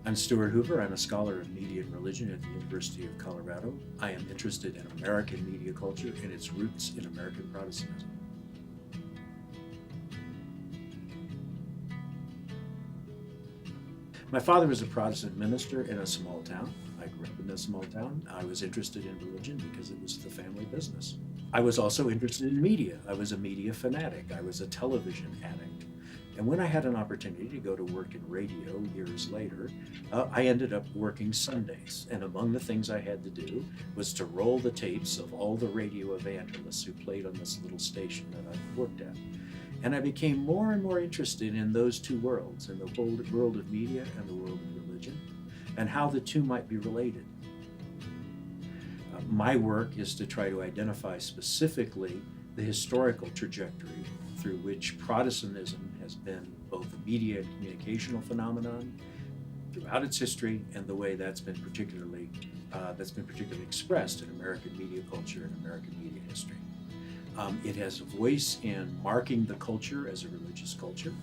I'm Stewart Hoover. I'm a scholar of media and religion at the University of Colorado. I am interested in American media culture and its roots in American Protestantism. My father was a Protestant minister in a small town. I grew up in a small town. I was interested in religion because it was the family business. I was also interested in media. I was a media fanatic. I was a television addict. And when I had an opportunity to go to work in radio years later, I ended up working Sundays. And among the things I had to do was to roll the tapes of all the radio evangelists who played on this little station that I worked at. And I became more and more interested in those two worlds, in the world of media and the world of religion, and how the two might be related. My work is to try to identify specifically the historical trajectory through which Protestantism has been both a media and communicational phenomenon throughout its history, and the way that's been particularly expressed in American media culture and American media history. It has a voice in marking the culture as a religious culture.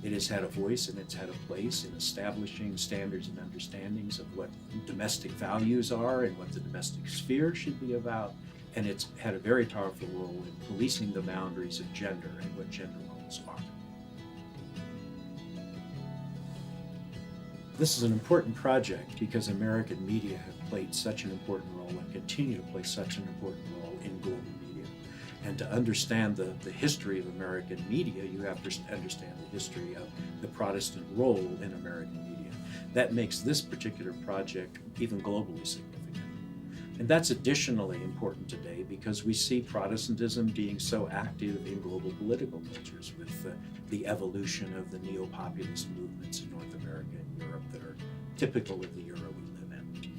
It has had a voice and it's had a place in establishing standards and understandings of what domestic values are and what the domestic sphere should be about. And it's had a very powerful role in policing the boundaries of gender and what gender roles are. This is an important project because American media have played such an important role and continue to play such an important role in global media. And to understand the history of American media, you have to understand the history of the Protestant role in American media. That makes this particular project even globally significant. And that's additionally important today because we see Protestantism being so active in global political cultures with the evolution of the neo-populist movements in North America and Europe that are typical of the era we live in.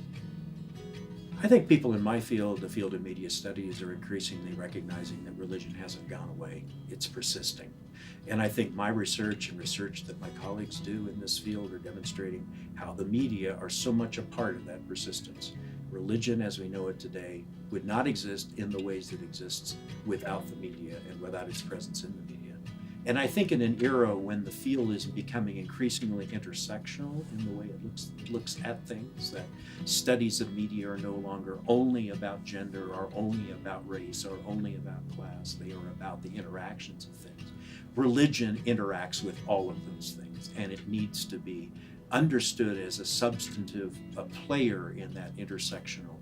I think people in my field, the field of media studies, are increasingly recognizing that religion hasn't gone away, it's persisting. And I think my research and research that my colleagues do in this field are demonstrating how the media are so much a part of that persistence. Religion as we know it today would not exist in the ways it exists without the media and without its presence in the media. And I think in an era when the field is becoming increasingly intersectional in the way it looks at things, that studies of media are no longer only about gender or only about race or only about class, they are about the interactions of things. Religion interacts with all of those things, and it needs to be understood as a substantive player in that intersectional